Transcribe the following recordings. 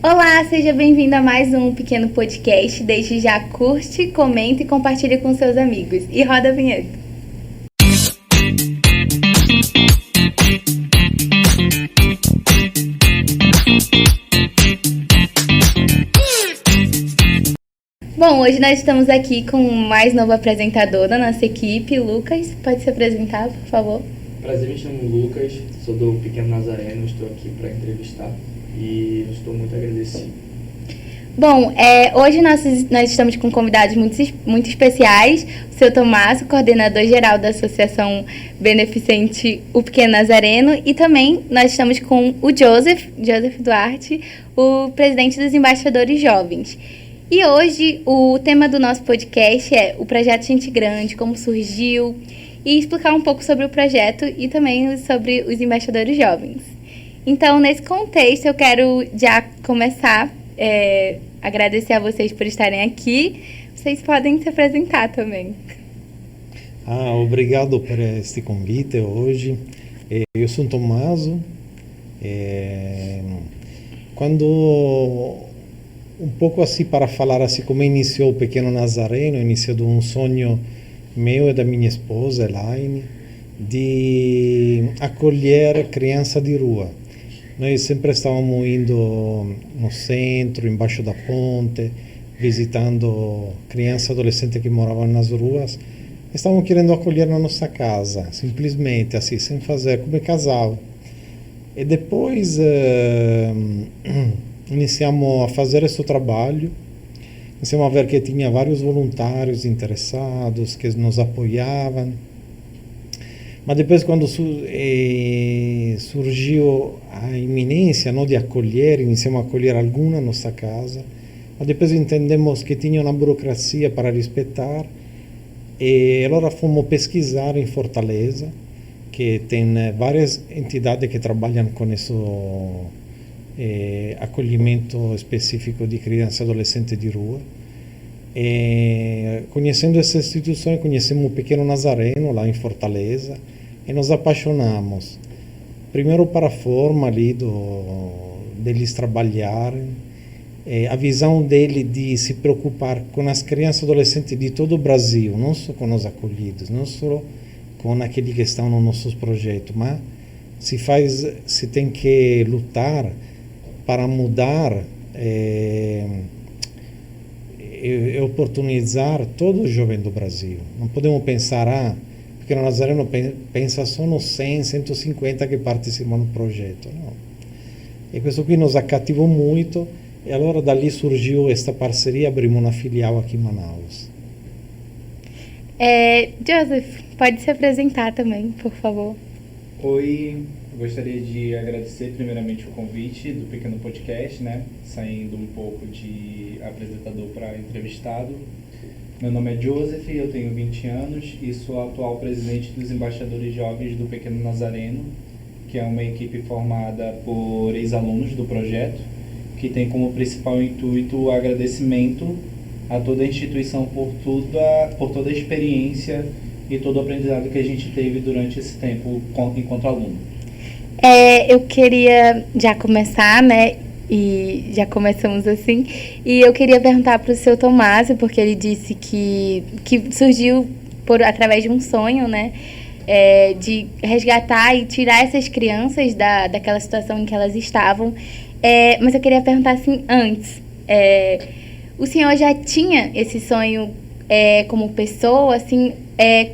Olá, seja bem-vindo a mais um pequeno podcast. Desde já curte, comenta e compartilhe com seus amigos. E roda a vinheta. Bom, hoje nós estamos aqui com o mais novo apresentador da nossa equipe, Lucas. Pode se apresentar, por favor? Prazer, me chamo Lucas, sou do Pequeno Nazareno, estou aqui para entrevistar e estou muito agradecido. Bom, hoje nós estamos com convidados muito especiais, o seu Tomás, o coordenador geral da Associação Beneficente O Pequeno Nazareno, e também nós estamos com o Joseph Duarte, o presidente dos Embaixadores Jovens. E hoje o tema do nosso podcast é o Projeto Gente Grande, como surgiu, e explicar um pouco sobre o projeto e também sobre os Embaixadores Jovens. Então, nesse contexto, eu quero já começar agradecer a vocês por estarem aqui. Vocês podem se apresentar também. Obrigado por este convite hoje. Eu sou Tommaso. Quando um pouco assim, para falar assim como iniciou o Pequeno Nazareno, iniciou de um sonho meu e da minha esposa, Elaine, de acolher criança de rua. Nós sempre estávamos indo no centro, embaixo da ponte, visitando crianças e adolescentes que moravam nas ruas. Estávamos querendo acolher na nossa casa, simplesmente assim, sem fazer como casal. E depois iniciamos a fazer esse trabalho, iniciamos a ver que tinha vários voluntários interessados, que nos apoiavam. Mas depois, quando surgiu a iminência, não, de acolher, iniciamos a acolher alguns na nossa casa, mas depois entendemos que tinha uma burocracia para respeitar, e agora fomos pesquisar em Fortaleza, que tem várias entidades que trabalham com esse acolhimento específico de criança e adolescente de rua. Conhecendo essa instituição, conhecemos o Pequeno Nazareno lá em Fortaleza e nos apaixonamos. Primeiro para a forma ali deles trabalharem, a visão dele de se preocupar com as crianças e adolescentes de todo o Brasil, não só com os acolhidos, não só com aqueles que estão nos nossos projetos, mas se tem que lutar para mudar e oportunizar todo o jovem do Brasil. Não podemos pensar, porque o Nazareno pensa só nos 100, 150 que participam do projeto. Não. E isso que nos cativou muito, e agora dali surgiu esta parceria, abrimos uma filial aqui em Manaus. Joseph, pode se apresentar também, por favor. Oi, gostaria de agradecer primeiramente o convite do Pequeno Podcast, saindo um pouco de apresentador para entrevistado. Meu nome é Joseph, eu tenho 20 anos e sou atual presidente dos Embaixadores Jovens do Pequeno Nazareno, que é uma equipe formada por ex-alunos do projeto, que tem como principal intuito o agradecimento a toda a instituição por toda a experiência e todo o aprendizado que a gente teve durante esse tempo enquanto aluno. Eu queria já começar, e já começamos assim, e eu queria perguntar para o seu Tomás, porque ele disse que surgiu através de um sonho, de resgatar e tirar essas crianças daquela situação em que elas estavam. Mas eu queria perguntar assim, antes, o senhor já tinha esse sonho como pessoa, assim,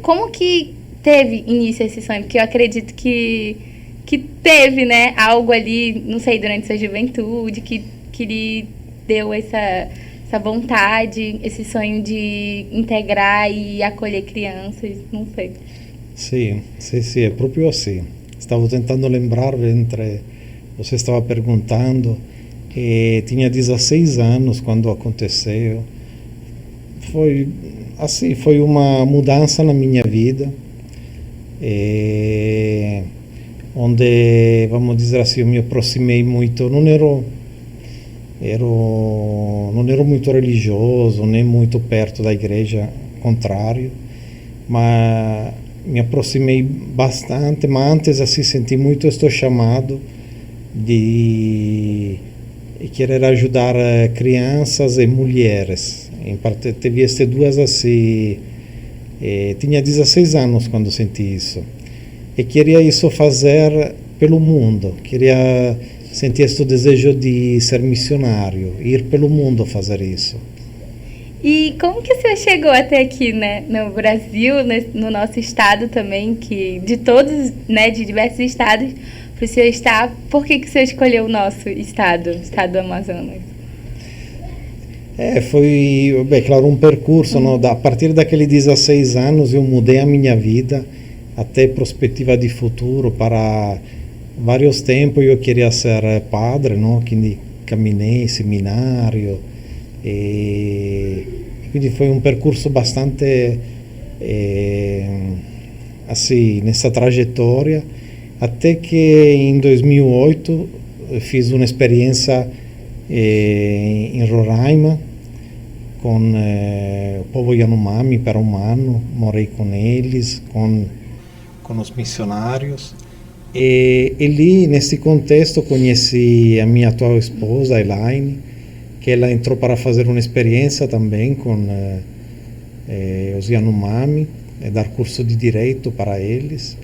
como que teve início esse sonho? Porque eu acredito que teve, algo ali, não sei, durante sua juventude, que lhe deu essa vontade, esse sonho de integrar e acolher crianças, não sei. Sim, é próprio assim. Estava tentando lembrar, você estava perguntando, tinha 16 anos quando aconteceu. Foi uma mudança na minha vida, onde, vamos dizer assim, eu me aproximei muito, não era muito religioso, nem muito perto da igreja, contrário, mas me aproximei bastante, mas antes assim senti muito este chamado de e querer ajudar crianças e mulheres. Em parte, teve estas duas assim. Tinha 16 anos quando senti isso. E queria isso fazer pelo mundo. Queria sentir este desejo de ser missionário, ir pelo mundo fazer isso. E como que o senhor chegou até aqui, né, no Brasil, no nosso estado também, que de todos, né, de diversos estados, para o senhor estar, por que o senhor escolheu o nosso estado, o estado do Amazonas? Foi, claro, um percurso, não? A partir daqueles 16 anos eu mudei a minha vida, até perspectiva de futuro, para vários tempos eu queria ser padre, não? Quindi caminhei em seminário, e quindi foi um percurso bastante assim, nessa trajetória, até que em 2008 fiz uma experiência em Roraima com o povo Yanomami per um ano, morei com eles, com os missionários, e ali nesse contexto conheci a minha atual esposa, Elaine, que ela entrou para fazer uma experiência também com os Yanomami, dar curso de direito para eles.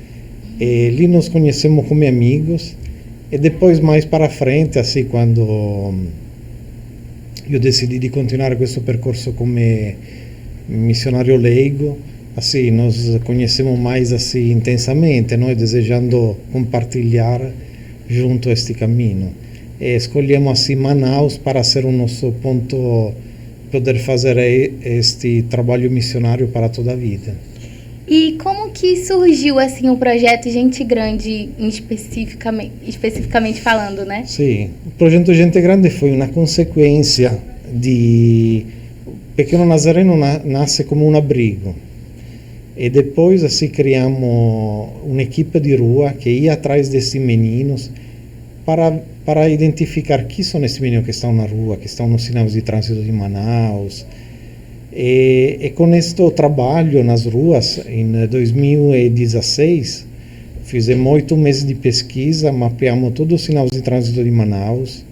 E ali nos conhecemos como amigos, e depois mais para frente, assim, quando eu decidi de continuar com esse percurso como missionário leigo, assim, nos conhecemos mais assim intensamente, não? Desejando compartilhar junto a este caminho. E escolhemos assim Manaus para ser o nosso ponto, poder fazer este trabalho missionário para toda a vida. E como que surgiu assim o projeto Gente Grande, especificamente falando, né? Sim, o projeto Gente Grande foi uma consequência de Pequeno Nazareno nasce como um abrigo, e depois assim criamos uma equipe de rua que ia atrás desses meninos para identificar quem são esses meninos que estão na rua, que estão nos sinais de trânsito de Manaus. E com este trabalho nas ruas, em 2016, fizemos 8 meses de pesquisa, mapeamos todos os sinais de trânsito de Manaus,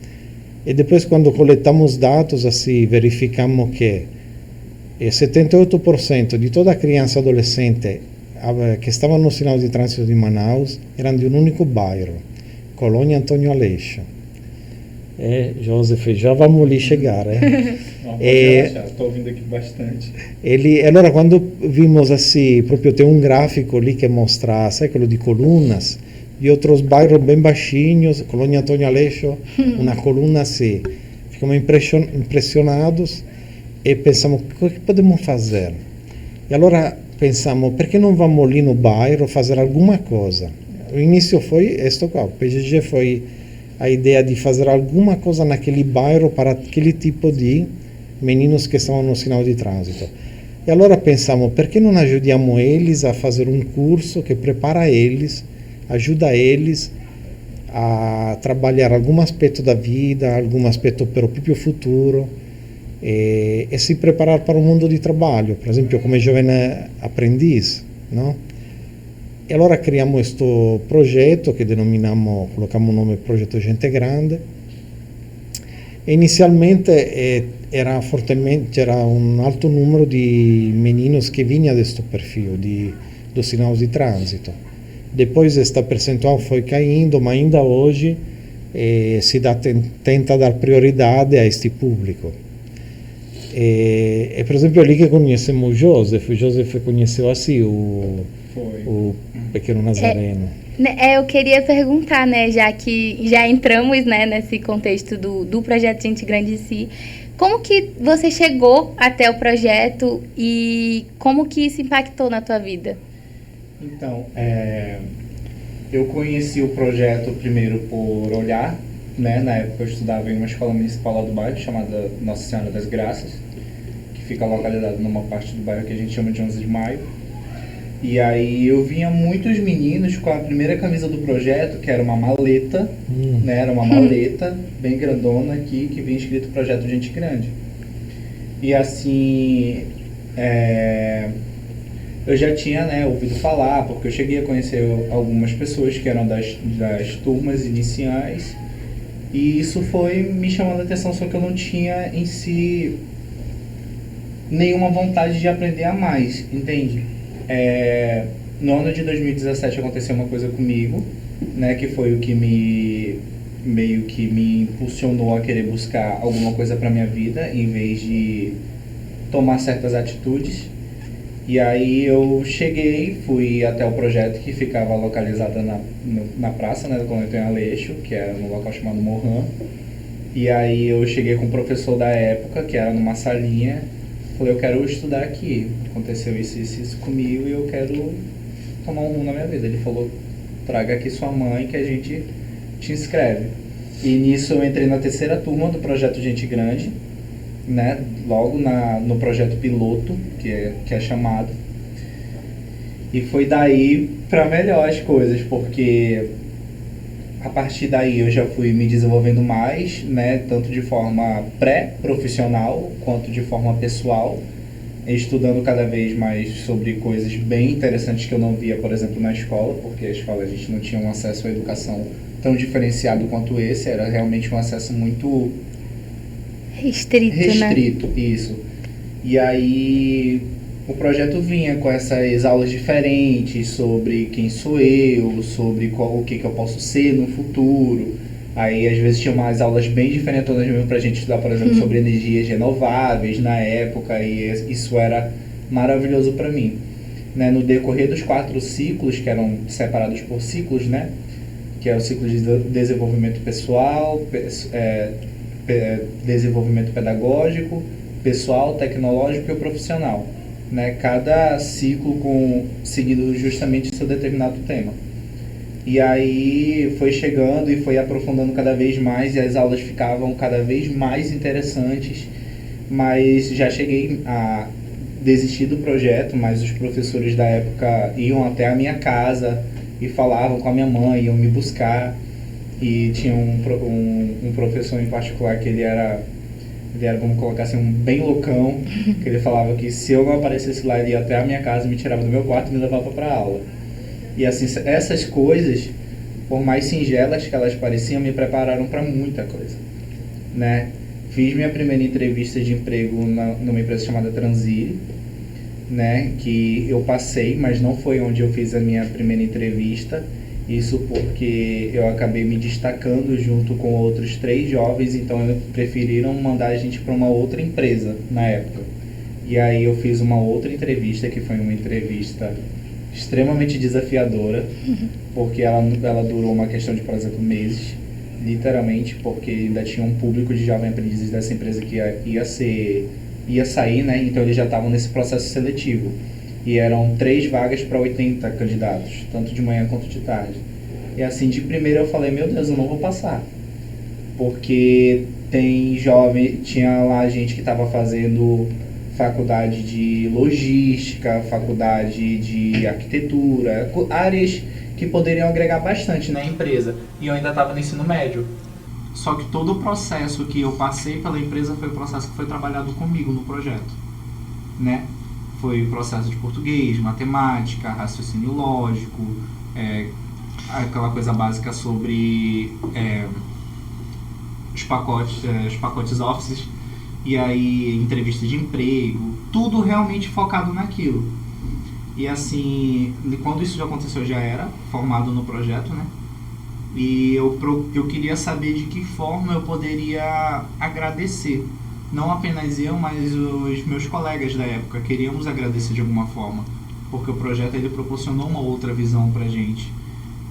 e depois, quando coletamos dados, assim, verificamos que 78% de toda criança e adolescente que estavam nos sinais de trânsito de Manaus eram de um único bairro, Colônia Antônio Aleixo. Joseph, já vamos ali chegar. Estou ouvindo aqui bastante. Allora, quando vimos assim, proprio tem um gráfico ali que mostra, sai quello de colunas, de outros bairros bem baixinhos, Colônia Antônio Aleixo, uma coluna assim. Ficamos impressionados e pensamos, o que podemos fazer? E allora pensamos, por que não vamos ali no bairro fazer alguma coisa? O início foi isto qua, o PGG foi a ideia de fazer alguma coisa naquele bairro para aquele tipo de meninos que estavam no sinal de trânsito. E allora pensamos, por que não ajudamos eles a fazer um curso que prepara eles, ajuda eles a trabalhar algum aspecto da vida, algum aspecto para o próprio futuro, e se preparar para o mundo de trabalho, por exemplo, como jovem aprendiz, não? E allora criamos este progetto che colocamos o nome Progetto Gente Grande. E inizialmente c'era un alto numero di meninos che vinha deste perfil do sinal de trânsito. Depois esta percentual foi caindo, mas ainda hoje tenta dar prioridade a este público. E por exemplo, ali que conhecemos o Joseph conheceu assim o Pequeno Nazareno. Eu queria perguntar, né, já que já entramos, né, nesse contexto do projeto Gente Grande em si, como que você chegou até o projeto e como que isso impactou na tua vida? Então, eu conheci o projeto primeiro por olhar, né, na época eu estudava em uma escola municipal lá do bairro, chamada Nossa Senhora das Graças, que fica localizada numa parte do bairro que a gente chama de 11 de Maio. E aí eu vinha muitos meninos com a primeira camisa do projeto, que era uma maleta, né? Era uma maleta bem grandona aqui, que vinha escrito Projeto Gente Grande. E assim, eu já tinha, né, ouvido falar, porque eu cheguei a conhecer algumas pessoas que eram das turmas iniciais, E isso foi me chamando a atenção, só que eu não tinha em si nenhuma vontade de aprender a mais, entende? No ano de 2017 aconteceu uma coisa comigo, né, que foi o que meio que me impulsionou a querer buscar alguma coisa para minha vida, em vez de tomar certas atitudes. E aí eu fui até o projeto que ficava localizado na praça, né, do Colônia em Aleixo, que era num local chamado Mohan. E aí eu cheguei com o professor da época, que era numa salinha, falei, eu quero estudar aqui, aconteceu isso comigo e eu quero tomar um rumo na minha vida. Ele falou, traga aqui sua mãe que a gente te inscreve. E nisso eu entrei na 3ª turma do projeto Gente Grande, né, logo no projeto piloto, que é chamado. E foi daí para melhor as coisas, porque a partir daí eu já fui me desenvolvendo mais, né, tanto de forma pré-profissional quanto de forma pessoal, estudando cada vez mais sobre coisas bem interessantes que eu não via, por exemplo, na escola, porque a escola a gente não tinha um acesso à educação tão diferenciado quanto esse, era realmente um acesso muito restrito, né? Isso. E aí o projeto vinha com essas aulas diferentes sobre quem sou eu, sobre o que eu posso ser no futuro. Aí às vezes tinha umas aulas bem diferentonas mesmo pra gente estudar, por exemplo, sobre energias renováveis na época, e isso era maravilhoso para mim. Né? No decorrer dos 4 ciclos, que eram separados por ciclos, né? Que é o ciclo de desenvolvimento pessoal, desenvolvimento pedagógico, pessoal, tecnológico e profissional. Né? Cada ciclo seguindo justamente seu determinado tema. E aí foi chegando e foi aprofundando cada vez mais, e as aulas ficavam cada vez mais interessantes, mas já cheguei a desistir do projeto, mas os professores da época iam até a minha casa e falavam com a minha mãe, iam me buscar. E tinha um professor em particular que ele era, vamos colocar assim, um bem loucão, que ele falava que se eu não aparecesse lá, ele ia até a minha casa, me tirava do meu quarto e me levava para a aula. E assim, essas coisas, por mais singelas que elas pareciam, me prepararam para muita coisa, né? Fiz minha primeira entrevista de emprego numa empresa chamada Transire, né? Que eu passei, mas não foi onde eu fiz a minha primeira entrevista. Isso porque eu acabei me destacando junto com outros 3 jovens, então eles preferiram mandar a gente para uma outra empresa na época. E aí eu fiz uma outra entrevista, que foi uma entrevista extremamente desafiadora, porque ela durou uma questão de, por exemplo, meses, literalmente, porque ainda tinha um público de jovens aprendizes dessa empresa que ia sair, né? Então eles já estavam nesse processo seletivo. E eram 3 vagas para 80 candidatos, tanto de manhã quanto de tarde. E assim, de primeira eu falei, meu Deus, eu não vou passar. Porque tinha lá gente que estava fazendo faculdade de logística, faculdade de arquitetura, áreas que poderiam agregar bastante na empresa. E eu ainda estava no ensino médio. Só que todo o processo que eu passei pela empresa foi o processo que foi trabalhado comigo no projeto, né? Foi o processo de português, matemática, raciocínio lógico, aquela coisa básica sobre os pacotes Office, e aí entrevista de emprego, tudo realmente focado naquilo. E assim, quando isso já aconteceu, eu já era formado no projeto, né? E eu queria saber de que forma eu poderia agradecer. Não apenas eu, mas os meus colegas da época queríamos agradecer de alguma forma, porque o projeto ele proporcionou uma outra visão pra gente.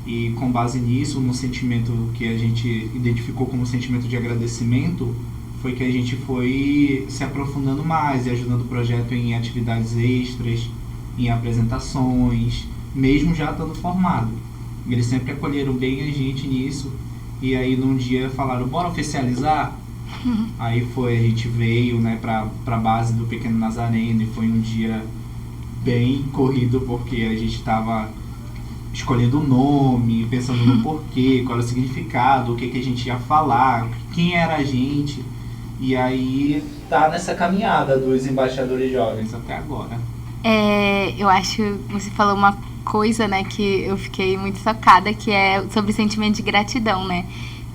E com base nisso, no sentimento que a gente identificou como sentimento de agradecimento, foi que a gente foi se aprofundando mais e ajudando o projeto em atividades extras, em apresentações, mesmo já estando formado. Eles sempre acolheram bem a gente nisso, e aí num dia falaram, bora oficializar? Aí a gente veio, né, pra base do Pequeno Nazareno, e foi um dia bem corrido, porque a gente estava escolhendo o nome, pensando no porquê, qual era o significado, o que a gente ia falar, quem era a gente. E aí tá nessa caminhada dos embaixadores jovens até agora. Eu acho, você falou uma coisa, né, que eu fiquei muito chocada, que é sobre o sentimento de gratidão, né?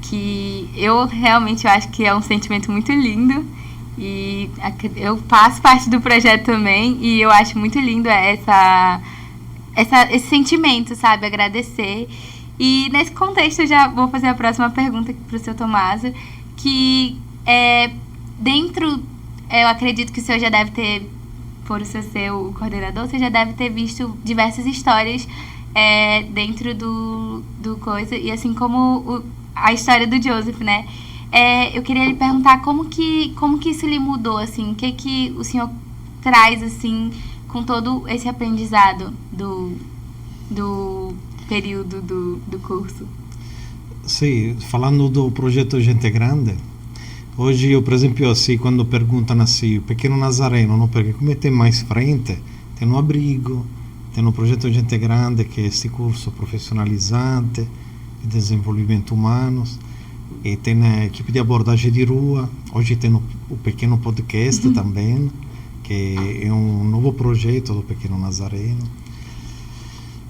que eu realmente acho que é um sentimento muito lindo e eu faço parte do projeto também e eu acho muito lindo esse sentimento, sabe? Agradecer. E nesse contexto eu já vou fazer a próxima pergunta para o seu Tommaso, que eu acredito que o senhor já deve ter, por o senhor ser o coordenador, você já deve ter visto diversas histórias dentro do coisa, e assim como a história do Joseph, né? Eu queria lhe perguntar como que isso lhe mudou, assim, o que o senhor traz, assim, com todo esse aprendizado do período do curso. Sim, falando do projeto Gente Grande, hoje eu, por exemplo, assim, quando perguntam assim, o pequeno Nazareno, não? Porque como tem mais frente, tem um abrigo, tem um projeto Gente Grande, que é este curso profissionalizante de desenvolvimento humano, e tem a equipe de abordagem de rua, hoje tem o pequeno podcast também, que é um novo projeto do pequeno Nazareno.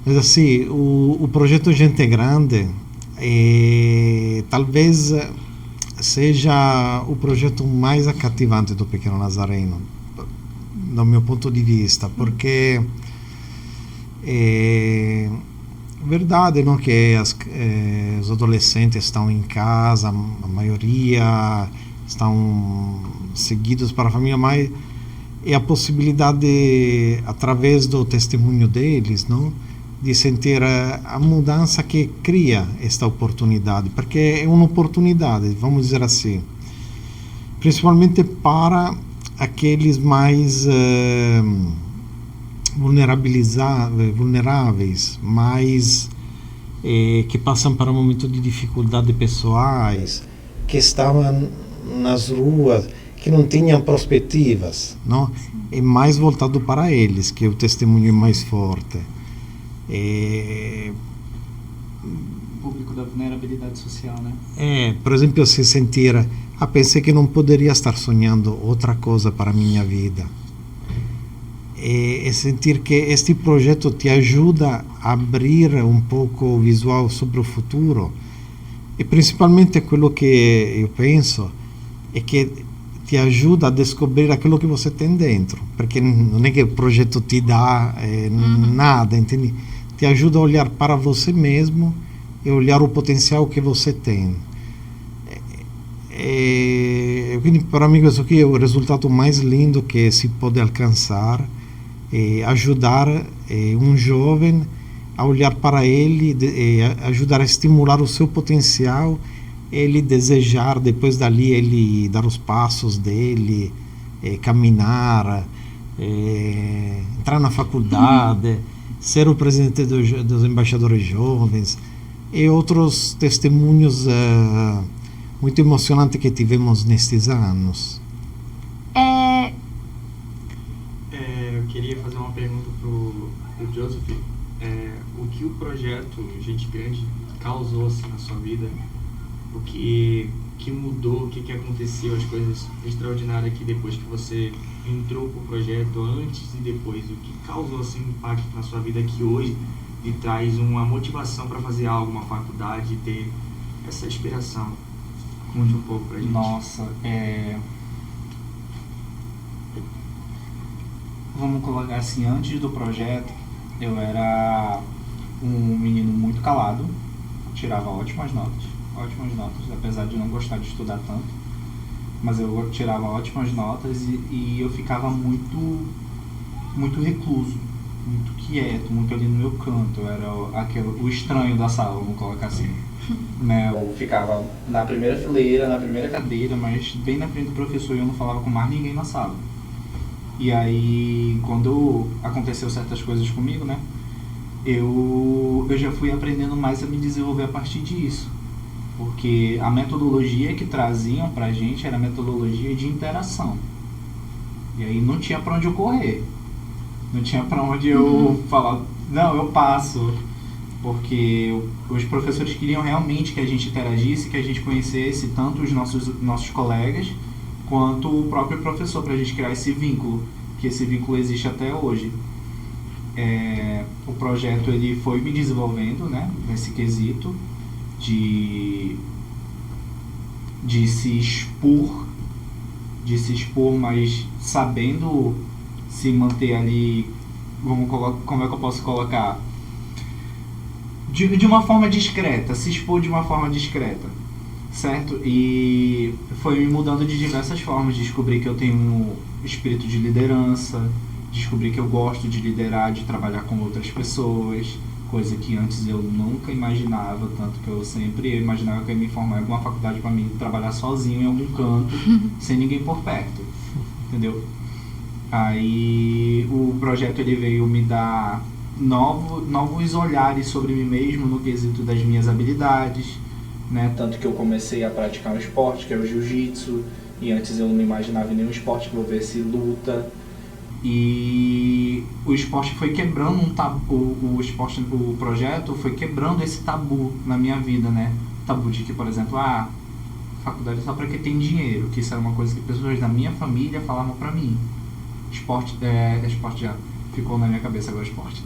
Mas assim, o projeto Gente Grande talvez seja o projeto mais cativante do pequeno Nazareno, do meu ponto de vista, porque é verdade, não, que os adolescentes estão em casa, a maioria estão seguidos para a família, mas é a possibilidade, através do testemunho deles, não, de sentir a mudança que cria esta oportunidade, porque é uma oportunidade, vamos dizer assim, principalmente para aqueles mais vulneráveis, mais que passam por um momento de dificuldade pessoais, que estavam nas ruas, que não tinham perspectivas, não? É mais voltado para eles, que o testemunho é mais forte. Público da vulnerabilidade social, né? Por exemplo, se sentir, pensei que não poderia estar sonhando outra coisa para a minha vida. E sentir que este projeto te ajuda a abrir um pouco o visual sobre o futuro. E principalmente aquilo que eu penso é que te ajuda a descobrir aquilo que você tem dentro, porque não é que o projeto te dá nada, entende? Te ajuda a olhar para você mesmo e olhar o potencial que você tem. Quindi para mim isso aqui é o resultado mais lindo que se pode alcançar, ajudar um jovem a olhar para ele, ajudar a estimular o seu potencial, ele desejar depois dali ele dar os passos dele, caminhar, entrar na faculdade, ser o presidente dos embaixadores jovens e outros testemunhos muito emocionantes que tivemos nestes anos. Eu queria fazer uma pergunta pro Joseph. O que o projeto Gente Grande causou assim, na sua vida? O que mudou? O que aconteceu? As coisas extraordinárias que depois que você entrou pro projeto, antes e depois, o que causou assim, um impacto na sua vida que hoje lhe traz uma motivação para fazer algo, uma faculdade, ter essa inspiração? Conte um pouco pra gente. Nossa, vamos colocar assim, antes do projeto, eu era um menino muito calado, tirava ótimas notas, apesar de não gostar de estudar tanto, mas eu tirava ótimas notas e eu ficava muito recluso, muito quieto, muito ali no meu canto. Eu era o estranho da sala, vamos colocar assim. Né? Eu ficava na primeira fileira, na primeira cadeira, mas bem na frente do professor, e eu não falava com mais ninguém na sala. E aí, quando aconteceu certas coisas comigo, né, eu já fui aprendendo mais a me desenvolver a partir disso. Porque a metodologia que traziam pra gente era a metodologia de interação. E aí não tinha pra onde eu correr. Não tinha pra onde eu falar, não, eu passo. Porque os professores queriam realmente que a gente interagisse, que a gente conhecesse tanto os nossos colegas, quanto o próprio professor, pra gente criar esse vínculo, que esse vínculo existe até hoje. O projeto ele foi me desenvolvendo, né, nesse quesito de de se expor, mas sabendo se manter ali, como é que eu posso colocar? De uma forma discreta, se expor de uma forma discreta, certo? E foi me mudando de diversas formas. Descobri que eu tenho um espírito de liderança, descobri que eu gosto de liderar, de trabalhar com outras pessoas, coisa que antes eu nunca imaginava, tanto que eu sempre imaginava que eu ia me formar em alguma faculdade para mim trabalhar sozinho em algum canto, sem ninguém por perto, entendeu? Aí o projeto ele veio me dar novos olhares sobre mim mesmo no quesito das minhas habilidades, né? Tanto que eu comecei a praticar um esporte que é o jiu-jitsu, e antes eu não me imaginava em nenhum esporte que envolvesse luta. E o esporte foi quebrando um tabu, o projeto foi quebrando esse tabu na minha vida, né? Tabu de que, por exemplo, faculdade é só para quem tem dinheiro, que isso era uma coisa que pessoas da minha família falavam para mim. Esporte já ficou na minha cabeça agora, esporte.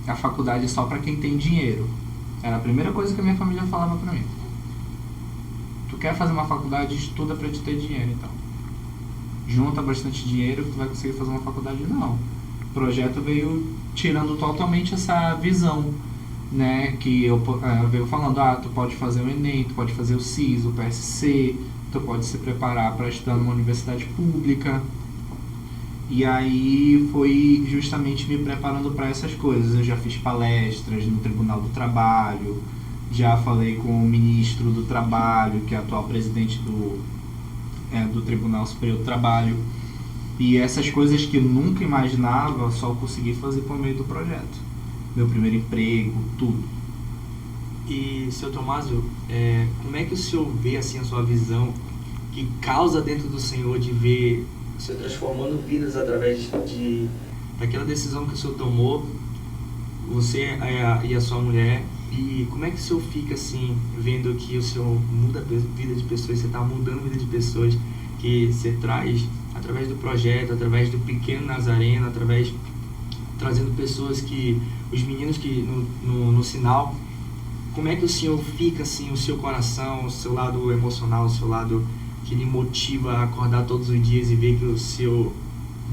A faculdade é só para quem tem dinheiro. Era a primeira coisa que a minha família falava para mim. Tu quer fazer uma faculdade, estuda para te ter dinheiro, então. Junta bastante dinheiro que tu vai conseguir fazer uma faculdade. Não. O projeto veio tirando totalmente essa visão, né? Que eu veio falando, tu pode fazer o Enem, tu pode fazer o CIS, o PSC, tu pode se preparar para estudar numa universidade pública. E aí foi justamente me preparando para essas coisas. Eu já fiz palestras no Tribunal do Trabalho, já falei com o ministro do Trabalho, que é atual presidente do Tribunal Superior do Trabalho. E essas coisas que eu nunca imaginava, só consegui fazer por meio do projeto. Meu primeiro emprego, tudo. E, seu Tomásio, como é que o senhor vê assim, a sua visão que causa dentro do Senhor de ver o senhor transformando vidas através daquela decisão que o senhor tomou, você e a sua mulher? E como é que o senhor fica assim, vendo que o senhor muda a vida de pessoas, você está mudando a vida de pessoas, que você traz através do projeto, através do Pequeno Nazareno, trazendo pessoas que, os meninos que no sinal, como é que o senhor fica assim, o seu coração, o seu lado emocional, o seu lado que lhe motiva a acordar todos os dias e ver que o senhor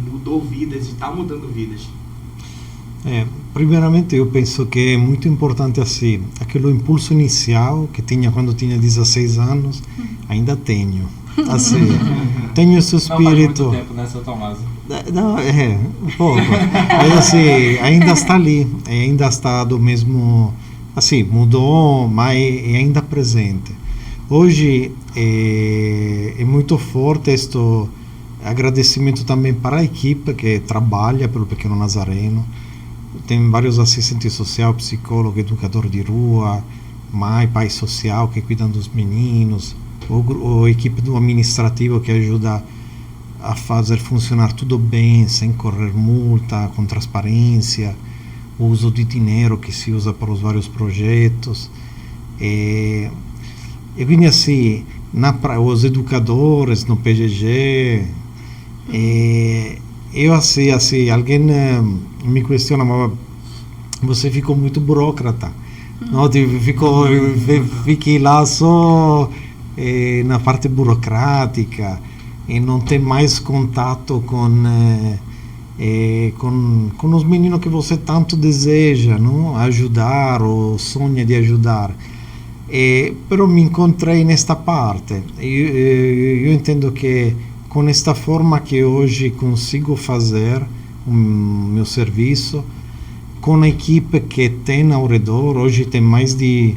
mudou vidas e está mudando vidas? Primeiramente eu penso que é muito importante assim, aquele impulso inicial que tinha quando tinha 16 anos, ainda tenho. Assim, tenho esse espírito. Não faz muito tempo, né, seu Tomásio? Não, um pouco. Mas assim, ainda está ali, ainda está do mesmo, assim, mudou, mas é ainda presente. Hoje é muito forte este agradecimento também para a equipe que trabalha pelo Pequeno Nazareno. Tem vários assistentes sociais, psicólogo, educador de rua, mãe, pai social que cuidam dos meninos, a equipe do administrativo que ajuda a fazer funcionar tudo bem, sem correr multa, com transparência, o uso de dinheiro que se usa para os vários projetos. E quindi assim, os educadores no PGG, eu assim, alguém me questiona, mas você ficou muito burocrata, não? Fiquei lá só na parte burocrática e não tem mais contato com os meninos que você tanto deseja, não? Ajudar ou sonha de ajudar. Però me encontrei nesta parte. Eu entendo que com esta forma que hoje consigo fazer o meu serviço, com a equipe que tem ao redor, hoje tem mais de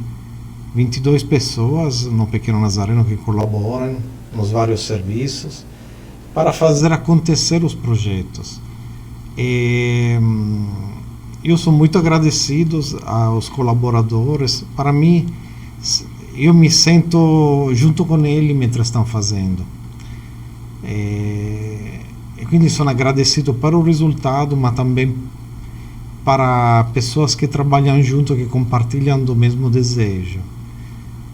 22 pessoas no Pequeno Nazareno que colaboram nos vários serviços para fazer acontecer os projetos. Eu sou muito agradecido aos colaboradores. Para mim, eu me sinto junto com eles mentre estão fazendo. E quindi sono agradecido para o resultado, mas também para pessoas que trabalham junto, que compartilham do mesmo desejo.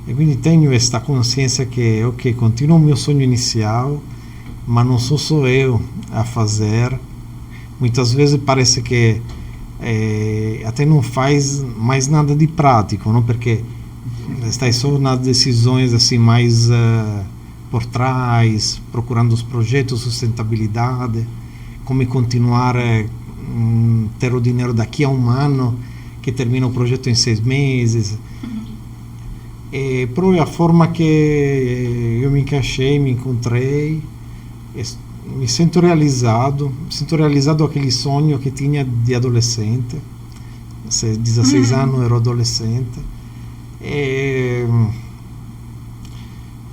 E quindi tenho esta consciência que, ok, continuo o meu sonho inicial, mas não sou só eu a fazer. Muitas vezes parece que até não faz mais nada de prático, não? Porque Estás só nas decisões assim mais por trás, procurando os projetos, sustentabilidade, como continuar ter o dinheiro daqui a um ano, que termina o projeto em 6 meses. Però a forma que eu me encaixei, me encontrei, me sinto realizado aquele sonho que tinha de adolescente. 16 anos ero adolescente.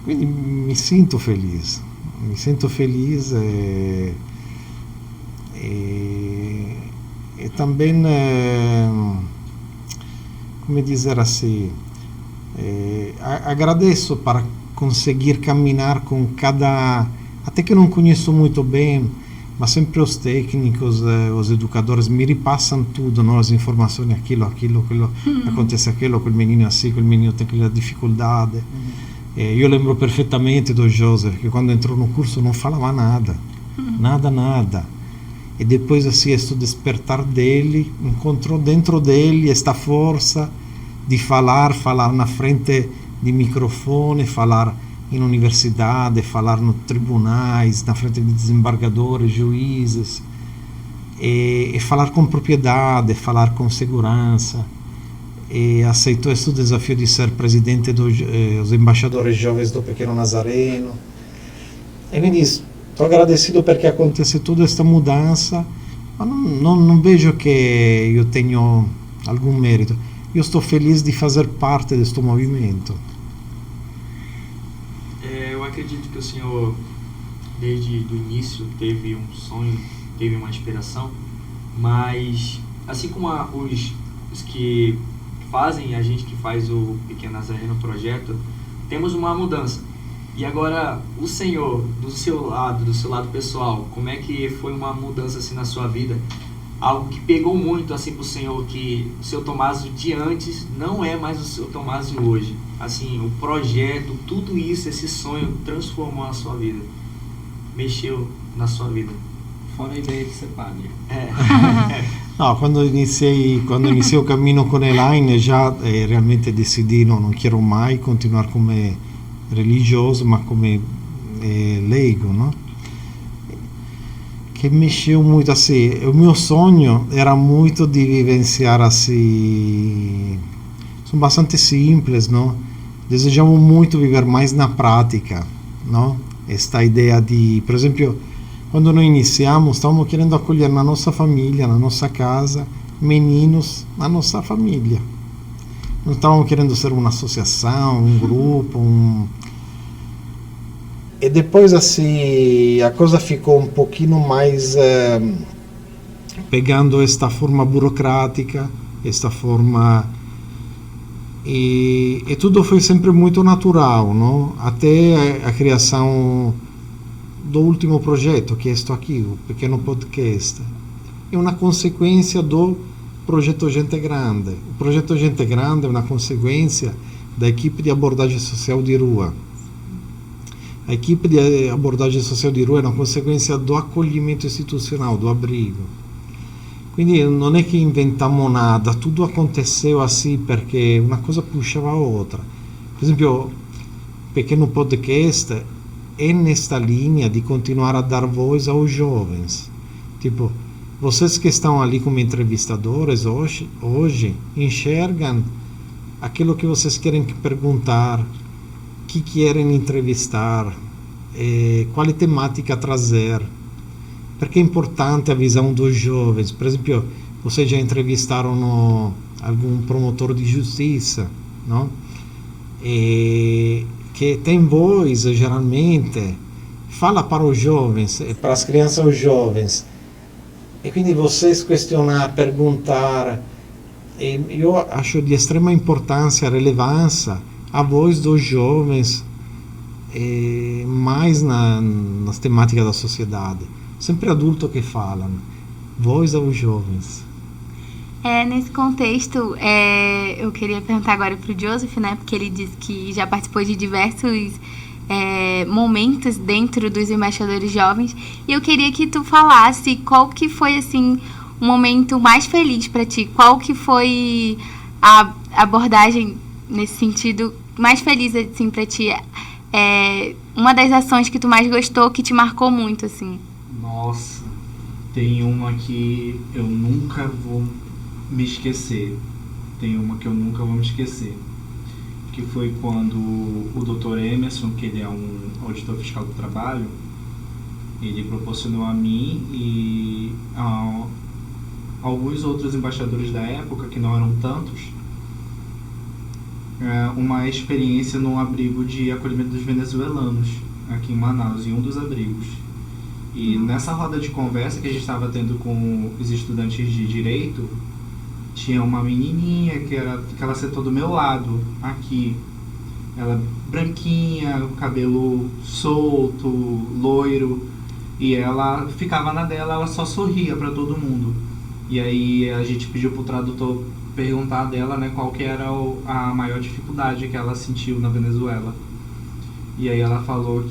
Quindi mi sento felice e também, come dizer assim, agradeço para conseguir caminhar com cada, até que não conheço muito bem, mas sempre os técnicos, os educadores me repassam tudo, não? As informações, aquilo, acontece aquilo, quel menino assim, quel menino tem aquela dificuldade. Eu lembro perfeitamente do Joseph, que quando entrou no curso não falava nada. E depois assim, este despertar dele, encontrou dentro dele esta força de falar na frente de microfone, falar em universidade, falar nos tribunais, na frente de desembargadores, juízes, e falar com propriedade, falar com segurança. E aceitou este desafio de ser presidente dos embaixadores jovens do Pequeno Nazareno. E me diz, estou agradecido porque acontece toda esta mudança, mas não vejo que eu tenho algum mérito. Eu estou feliz de fazer parte deste movimento. Eu acredito que o senhor, desde o início, teve um sonho, teve uma inspiração, mas assim como os que fazem, a gente que faz o Pequeno Nazareno Projeto, temos uma mudança. E agora, o senhor, do seu lado pessoal, como é que foi uma mudança assim na sua vida? Algo que pegou muito assim pro senhor, que o seu Tomásio de antes não é mais o seu Tomásio hoje. Assim, o projeto, tudo isso, esse sonho transformou a sua vida, mexeu na sua vida. Fora a ideia de ser padre. No, quando iniciei o cammino con Elaine já realmente decidi non quero mai continuare come religioso, ma come leigo, no? Che mexeu muito assim. O meu sonho era muito de vivenciar assim. São bastante simples, não? Desejamos muito viver mais na prática, não? Esta ideia de, por exemplo, quando nós iniciamos, estávamos querendo acolher na nossa família, na nossa casa, meninos na nossa família. Não estávamos querendo ser uma associação, um grupo, E depois, assim, a coisa ficou um pouquinho mais pegando esta forma burocrática, esta forma... E tudo foi sempre muito natural, não? Até a criação do último projeto, que é isto aqui, o Pequeno Podcast. É uma consequência do projeto Gente Grande. O projeto Gente Grande é uma consequência da equipe de abordagem social de rua. A equipe de abordagem social de rua é uma consequência do acolhimento institucional, do abrigo. Quindi non è che inventamos nada, tudo aconteceu assim perché uma coisa puxava a outra. Per esempio, Pequeno Podcast é nesta linha de continuar a dar voz aos jovens. Tipo, vocês que estão ali como entrevistadores hoje enxergam aquilo que vocês querem perguntar, que querem entrevistar, qual temática trazer, porque é importante a visão dos jovens. Por exemplo, vocês já entrevistaram algum promotor de justiça, não? Que tem voz, geralmente, fala para os jovens, para as crianças e os jovens. E quindi vocês questionar, perguntar, eu acho de extrema importância, relevância, a voz dos jovens, mais nas temáticas da sociedade. Sempre adultos que falam, voz aos jovens. Nesse contexto, eu queria perguntar agora para o Joseph, né, porque ele disse que já participou de diversos momentos dentro dos embaixadores jovens, e eu queria que tu falasse qual que foi assim o momento mais feliz para ti, qual que foi a abordagem nesse sentido, mais feliz, assim, pra ti, uma das ações que tu mais gostou, que te marcou muito, assim? Nossa, tem uma que eu nunca vou me esquecer. Que foi quando o Dr. Emerson, que ele é um auditor fiscal do trabalho, ele proporcionou a mim e a alguns outros embaixadores da época, que não eram tantos, uma experiência num abrigo de acolhimento dos venezuelanos, aqui em Manaus, em um dos abrigos. E nessa roda de conversa que a gente estava tendo com os estudantes de Direito, tinha uma menininha que ela sentou do meu lado, aqui. Ela branquinha, cabelo solto, loiro, e ela ficava na dela, ela só sorria para todo mundo. E aí a gente pediu pro tradutor perguntar dela, né, qual que era a maior dificuldade que ela sentiu na Venezuela. E aí ela falou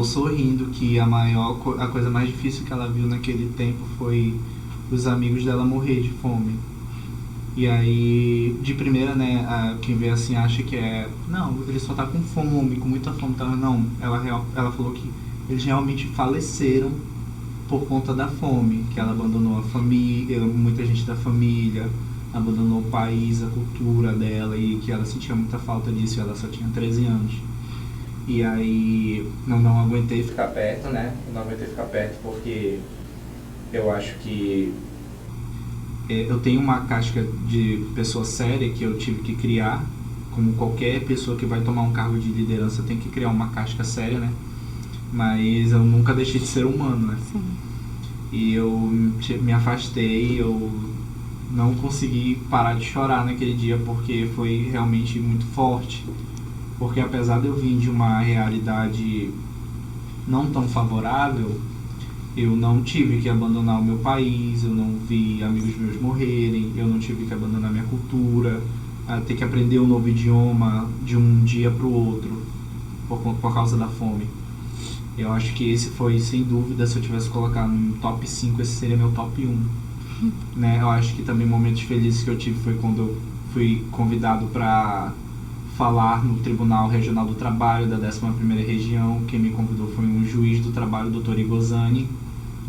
sorrindo que a coisa mais difícil que ela viu naquele tempo foi os amigos dela morrer de fome. E aí, de primeira, né, quem vê assim acha que não, ele só tá com fome, com muita fome. Então, não, ela falou que eles realmente faleceram por conta da fome, que ela abandonou a família, muita gente da família, abandonou o país, a cultura dela, e que ela sentia muita falta disso, e ela só tinha 13 anos. E aí, não aguentei ficar perto, né, porque eu acho que eu tenho uma casca de pessoa séria que eu tive que criar, como qualquer pessoa que vai tomar um cargo de liderança tem que criar uma casca séria, né? Mas eu nunca deixei de ser humano, né? Sim. E eu me afastei, eu não consegui parar de chorar naquele dia porque foi realmente muito forte. Porque apesar de eu vir de uma realidade não tão favorável, eu não tive que abandonar o meu país, eu não vi amigos meus morrerem, eu não tive que abandonar minha cultura, ter que aprender um novo idioma de um dia para o outro, por causa da fome. Eu acho que esse foi, sem dúvida, se eu tivesse colocado no top 5, esse seria meu top 1. Né? Eu acho que também momentos felizes que eu tive foi quando eu fui convidado para falar no Tribunal Regional do Trabalho da 11ª Região. Quem me convidou foi um juiz do trabalho, o Dr. Igozani,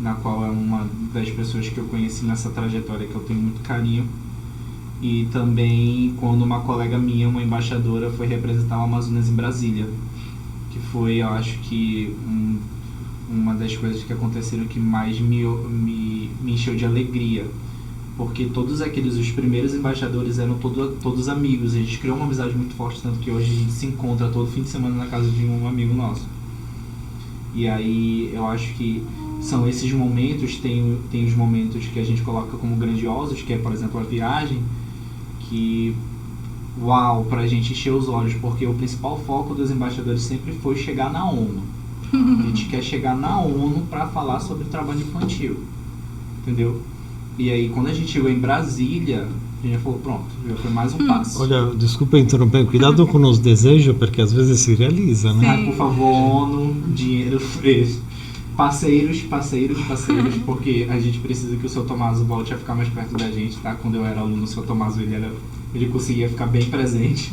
na qual é uma das pessoas que eu conheci nessa trajetória que eu tenho muito carinho. E também quando uma colega minha, uma embaixadora, foi representar o Amazonas em Brasília, que foi, eu acho que, uma das coisas que aconteceram que mais me encheu de alegria. Porque os primeiros embaixadores eram todos amigos, a gente criou uma amizade muito forte, tanto que hoje a gente se encontra todo fim de semana na casa de um amigo nosso. E aí eu acho que são esses momentos, tem os momentos que a gente coloca como grandiosos, que é, por exemplo, a viagem, que, uau, pra gente encher os olhos, porque o principal foco dos embaixadores sempre foi chegar na ONU. A gente quer chegar na ONU para falar sobre o trabalho infantil, entendeu? E aí, quando a gente chegou em Brasília, a gente já falou, pronto, já foi mais um passo. Olha, desculpa interromper, cuidado com os desejos, porque às vezes se realiza, né? Ai, por favor, ONU, dinheiro fresco. Parceiros, porque a gente precisa que o Seu Tomaso volte a ficar mais perto da gente, tá? Quando eu era aluno, o Seu Tomaso, ele conseguia ficar bem presente,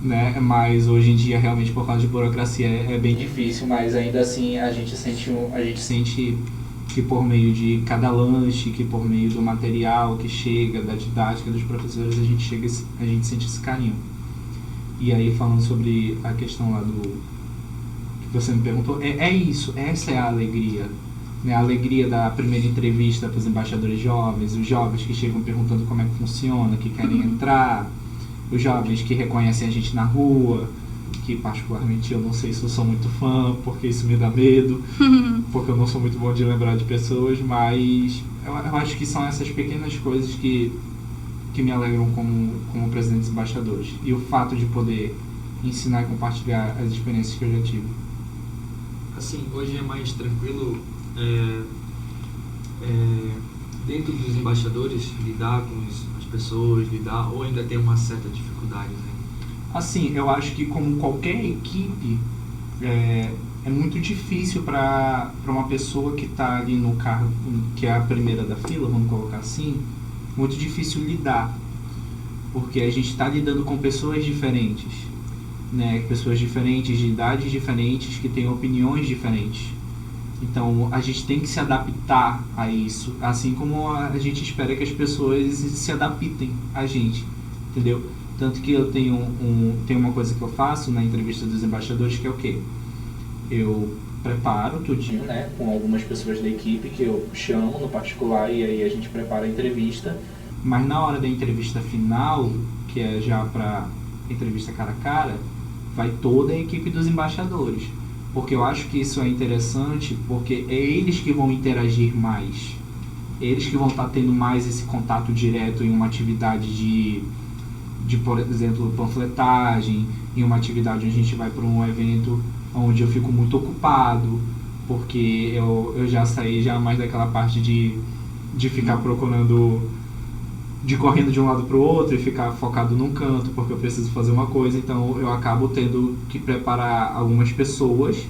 né? Mas hoje em dia, realmente, por causa de burocracia, é bem difícil, mas ainda assim a gente sente que por meio de cada lanche, que por meio do material que chega, da didática dos professores, a gente sente esse carinho. E aí, falando sobre a questão lá que você me perguntou, essa é a alegria, né? A alegria da primeira entrevista para os embaixadores jovens, os jovens que chegam perguntando como é que funciona, que querem entrar, os jovens que reconhecem a gente na rua, que particularmente eu não sei se eu sou muito fã, porque isso me dá medo, porque eu não sou muito bom de lembrar de pessoas, mas eu acho que são essas pequenas coisas que me alegram como presidente dos embaixadores. E o fato de poder ensinar e compartilhar as experiências que eu já tive. Assim, hoje é mais tranquilo dentro dos embaixadores lidar com as pessoas, ou ainda tem uma certa dificuldade, né? Assim, eu acho que como qualquer equipe, é muito difícil para uma pessoa que está ali no cargo, que é a primeira da fila, vamos colocar assim, muito difícil lidar. porque a gente está lidando com pessoas diferentes, né? Pessoas diferentes, de idades diferentes, que têm opiniões diferentes. Então a gente tem que se adaptar a isso, assim como a gente espera que as pessoas se adaptem a gente, entendeu? Tanto que eu tenho uma coisa que eu faço na entrevista dos embaixadores, que é o quê? Eu preparo tudinho, né, com algumas pessoas da equipe que eu chamo no particular, e aí a gente prepara a entrevista. Mas na hora da entrevista final, que é já para entrevista cara a cara, vai toda a equipe dos embaixadores. Porque eu acho que isso é interessante, porque é eles que vão interagir mais. Eles que vão estar tendo mais esse contato direto em uma atividade de por exemplo, panfletagem, em uma atividade onde a gente vai para um evento onde eu fico muito ocupado, porque eu já saí já mais daquela parte de ficar procurando, de correndo de um lado para o outro e ficar focado num canto, porque eu preciso fazer uma coisa. Então eu acabo tendo que preparar algumas pessoas,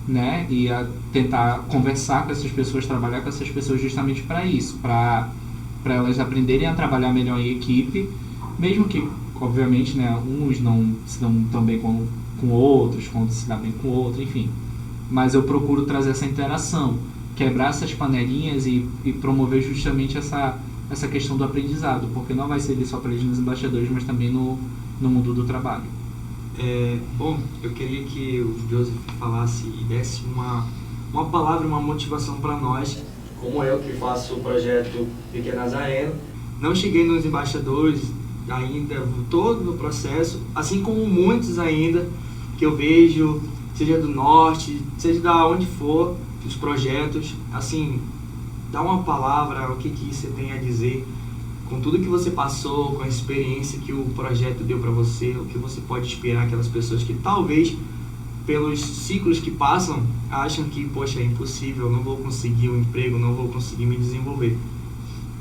né, e tentar conversar com essas pessoas, trabalhar com essas pessoas justamente para isso, para elas aprenderem a trabalhar melhor em equipe, mesmo que, obviamente, né, uns não se dão tão bem com outros, quando se dá bem com outro, enfim. Mas eu procuro trazer essa interação, quebrar essas panelinhas e promover justamente essa questão do aprendizado, porque não vai servir só para eles nos embaixadores, mas também no mundo do trabalho. Bom, eu queria que o Joseph falasse e desse uma palavra, uma motivação para nós, como eu que faço o projeto Pequeno Nazareno. Não cheguei nos embaixadores ainda, todo no processo, assim como muitos ainda que eu vejo, seja do norte, seja da onde for, os projetos, assim, dá uma palavra, o que você tem a dizer, com tudo que você passou, com a experiência que o projeto deu para você, o que você pode inspirar aquelas pessoas que talvez, pelos ciclos que passam, acham que, poxa, é impossível, não vou conseguir um emprego, não vou conseguir me desenvolver.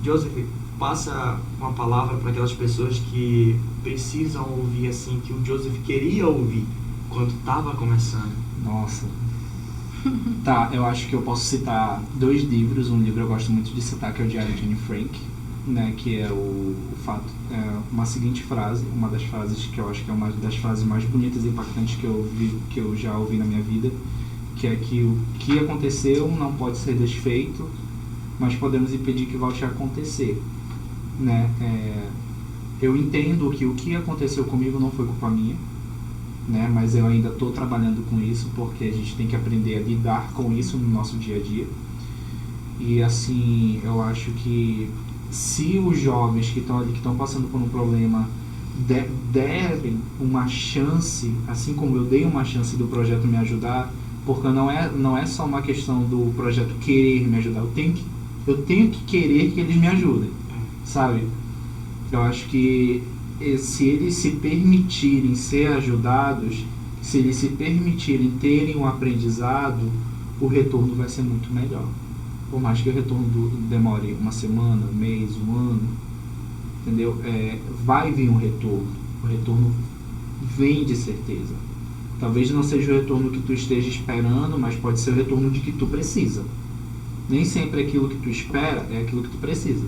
Joseph, passa uma palavra para aquelas pessoas que precisam ouvir, assim, que o Joseph queria ouvir quando estava começando. Nossa. Tá, eu acho que eu posso citar 2 livros. Um livro eu gosto muito de citar, que é o Diário de Anne Frank, né, que é o fato, uma seguinte frase, uma das frases que eu acho que é uma das frases mais bonitas e impactantes que eu já ouvi na minha vida, que é que o que aconteceu não pode ser desfeito, mas podemos impedir que volte a acontecer, né? Eu entendo que o que aconteceu comigo não foi culpa minha, né? Mas eu ainda estou trabalhando com isso, porque a gente tem que aprender a lidar com isso no nosso dia a dia. E assim, eu acho que se os jovens que estão ali, que estão passando por um problema, derem uma chance, assim como eu dei uma chance do projeto me ajudar, porque não é só uma questão do projeto querer me ajudar, eu tenho que querer que eles me ajudem, sabe? Eu acho que se eles se permitirem ser ajudados, se eles se permitirem terem um aprendizado, o retorno vai ser muito melhor. Por mais que o retorno demore uma semana, um mês, um ano, entendeu? Vai vir um retorno. O retorno vem de certeza. Talvez não seja o retorno que tu esteja esperando, mas pode ser o retorno de que tu precisa. Nem sempre aquilo que tu espera é aquilo que tu precisa,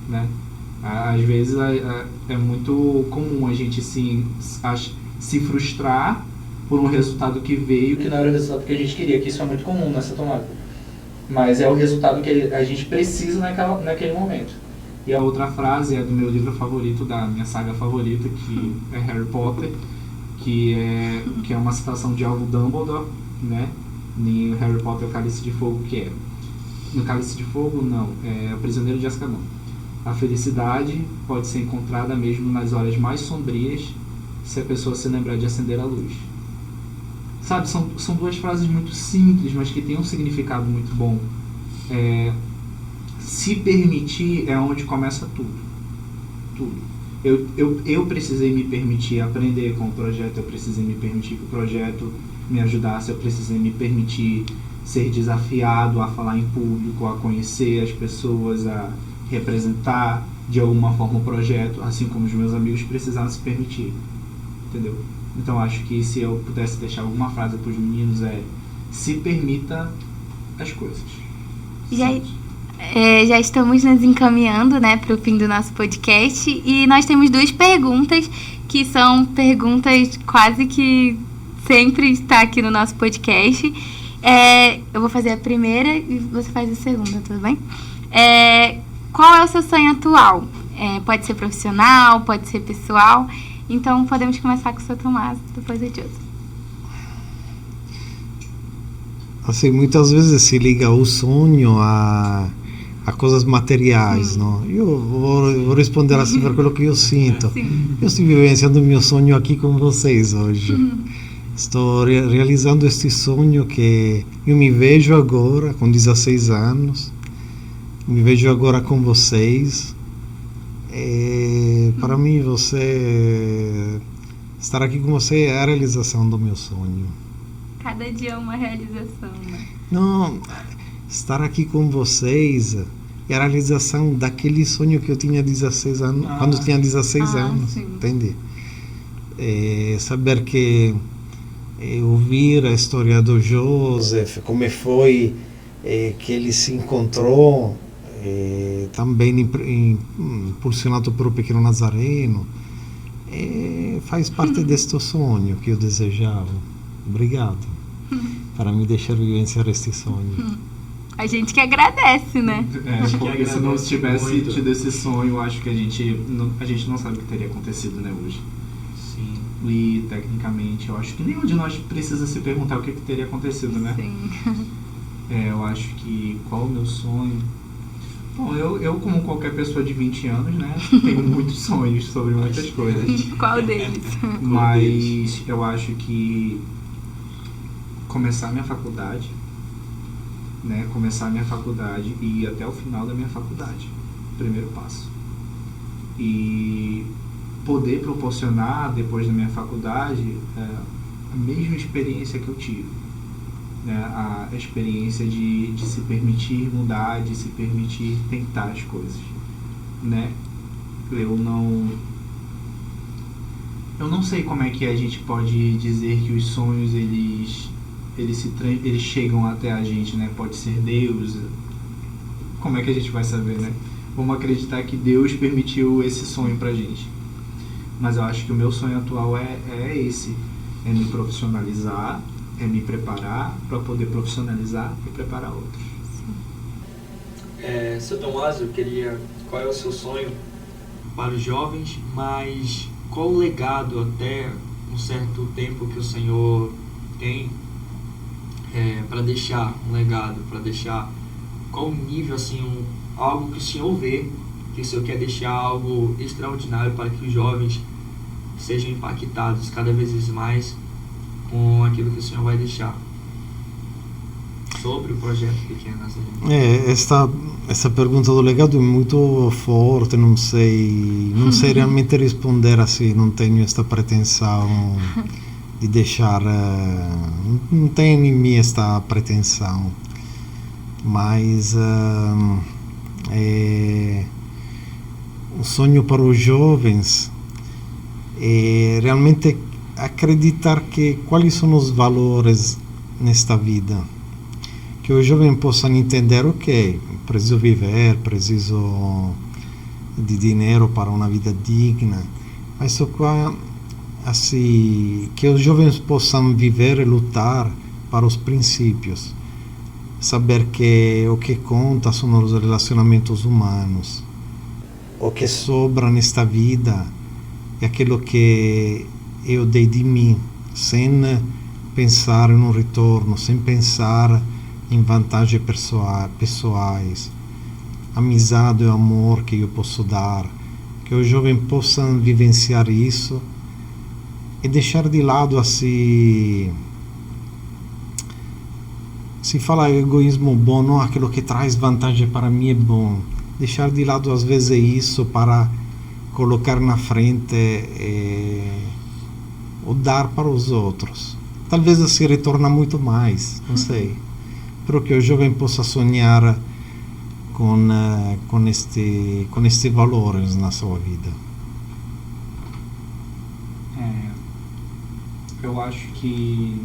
né? Às vezes é muito comum a gente se frustrar por um resultado que veio, que não era o resultado que a gente queria, que isso é muito comum nessa tomada. Mas é o resultado que a gente precisa naquele momento. E a outra frase é do meu livro favorito, da minha saga favorita, que é Harry Potter, que é uma citação de Alvo Dumbledore, né? Em Harry Potter, o Cálice de Fogo, que é... No Cálice de Fogo, não, é o Prisioneiro de Azkaban. A felicidade pode ser encontrada mesmo nas horas mais sombrias, se a pessoa se lembrar de acender a luz. Sabe, são 2 frases muito simples, mas que têm um significado muito bom. Se permitir é onde começa tudo. Eu precisei me permitir aprender com o projeto, eu precisei me permitir que o projeto me ajudasse, eu precisei me permitir ser desafiado a falar em público, a conhecer as pessoas, a representar de alguma forma o projeto, assim como os meus amigos precisaram se permitir, entendeu? Então acho que se eu pudesse deixar alguma frase para os meninos se permita as coisas. E aí, Já estamos nos encaminhando, né, para o fim do nosso podcast e nós temos 2 perguntas que são perguntas quase que sempre está aqui no nosso podcast. Eu vou fazer a primeira e você faz a segunda, tudo bem? Qual é o seu sonho atual? Pode ser profissional, pode ser pessoal. Então podemos começar com o seu Tomás, depois o Joseph. Assim, muitas vezes se liga o sonho a coisas materiais, não? Eu vou responder assim por aquilo que eu sinto. Sim. Eu estou vivenciando o meu sonho aqui com vocês hoje. Estou realizando este sonho que eu me vejo agora com 16 anos. Me vejo agora com vocês. Para mim, estar aqui com você é a realização do meu sonho. Cada dia é uma realização, né? Não, estar aqui com vocês é a realização daquele sonho que eu tinha 16 anos, quando eu tinha 16 anos, sim. entende? Saber que ouvir a história do Joseph, como foi que ele se encontrou, também impulsionado pelo Pequeno Nazareno, faz parte deste sonho que eu desejava. Obrigado para me deixar vivenciar este sonho. A gente que agradece, né? Porque se não tivesse tido esse sonho, eu acho que a gente não sabe o que teria acontecido, né, hoje. Sim. E, tecnicamente, eu acho que nenhum de nós precisa se perguntar o que teria acontecido, né? Sim. Eu acho que qual o meu sonho? Bom, eu como qualquer pessoa de 20 anos, né, tenho muitos sonhos sobre muitas coisas. Qual deles? Mas eu acho que começar minha faculdade, né, e ir até o final da minha faculdade, primeiro passo. E poder proporcionar, depois da minha faculdade, a mesma experiência que eu tive. Né, a experiência de se permitir mudar, de se permitir tentar as coisas. Né? Eu não sei como é que a gente pode dizer que os sonhos eles chegam até a gente, né? Pode ser Deus. Como é que a gente vai saber, né? Vamos acreditar que Deus permitiu esse sonho pra gente. Mas eu acho que o meu sonho atual é esse. É me profissionalizar, é me preparar para poder profissionalizar e preparar outros. Seu Tomás, qual é o seu sonho para os jovens, mas qual o legado até um certo tempo que o Senhor tem para deixar um legado, para deixar qual o nível, assim, algo que o Senhor vê, que o Senhor quer deixar algo extraordinário para que os jovens sejam impactados cada vez mais com aquilo que o Senhor vai deixar sobre o projeto Pequeno Nazareno. Essa pergunta do legado é muito forte, não sei realmente responder assim, não tenho esta pretensão de deixar, não tenho em mim esta pretensão, mas o sonho para os jovens é realmente acreditar que quais são os valores nesta vida, que os jovens possam entender, ok, preciso viver, preciso de dinheiro para uma vida digna, mas só assim, que os jovens possam viver e lutar para os princípios, saber que o que conta são os relacionamentos humanos, o que sobra nesta vida é aquilo que eu dei de mim, sem pensar em um retorno, sem pensar em vantagens pessoais, amizade e amor que eu posso dar, que os jovens possam vivenciar isso e deixar de lado assim, se fala egoísmo bom, não aquilo que traz vantagem para mim é bom, deixar de lado às vezes isso para colocar na frente o dar para os outros. Talvez assim retorna muito mais, não sei. Pero que o jovem possa sonhar com estes valores na sua vida. Eu acho que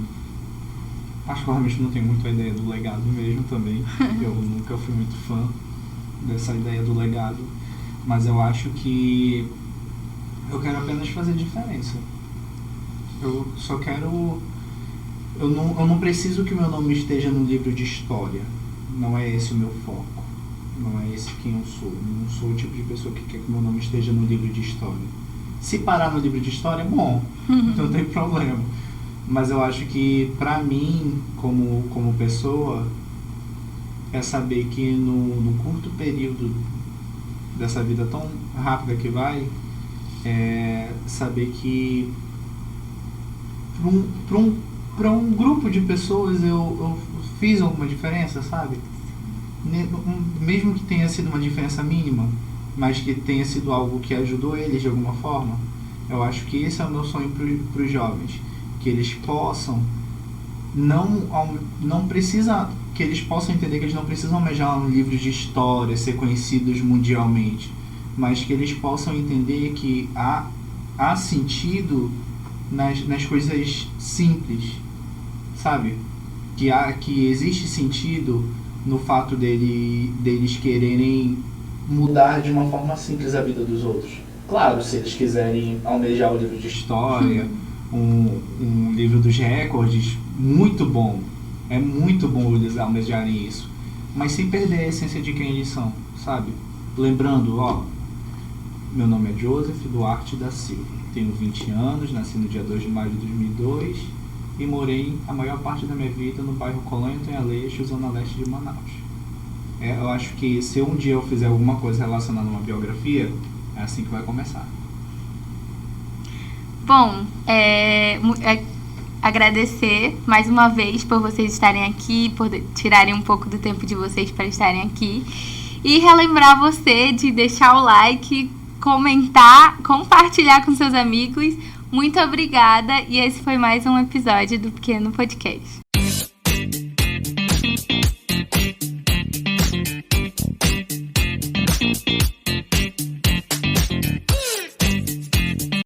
particularmente não tenho muito a ideia do legado mesmo também. Eu nunca fui muito fã dessa ideia do legado, mas eu acho que eu quero apenas fazer diferença. Eu só quero... Eu não preciso que o meu nome esteja no livro de história. Não é esse o meu foco. Não é esse quem eu sou. Eu não sou o tipo de pessoa que quer que o meu nome esteja no livro de história. Se parar no livro de história, bom, não tem problema. Mas eu acho que, pra mim, como pessoa, é saber que no curto período dessa vida tão rápida que vai, é saber que para um grupo de pessoas eu fiz alguma diferença, sabe? Mesmo que tenha sido uma diferença mínima, mas que tenha sido algo que ajudou eles de alguma forma. Eu acho que esse é o meu sonho para os jovens, que eles possam que eles possam entender que eles não precisam almejar um livro de história, ser conhecidos mundialmente, mas que eles possam entender que há sentido nas coisas simples, sabe? Que existe sentido no fato deles quererem mudar de uma forma simples a vida dos outros. Claro, se eles quiserem almejar o livro de história, um livro dos recordes, muito bom. É muito bom eles almejarem isso. Mas sem perder a essência de quem eles são, sabe? Lembrando, meu nome é Joseph Duarte da Silva. Tenho 20 anos, nasci no dia 2 de maio de 2002 e morei a maior parte da minha vida no bairro Colônia Antônio Aleixo, zona leste de Manaus. Eu acho que se um dia eu fizer alguma coisa relacionada a uma biografia, é assim que vai começar. Bom, agradecer mais uma vez por vocês estarem aqui, por tirarem um pouco do tempo de vocês para estarem aqui. E relembrar você de deixar o like, comentar, compartilhar com seus amigos. Muito obrigada. E esse foi mais um episódio do Pequeno Podcast.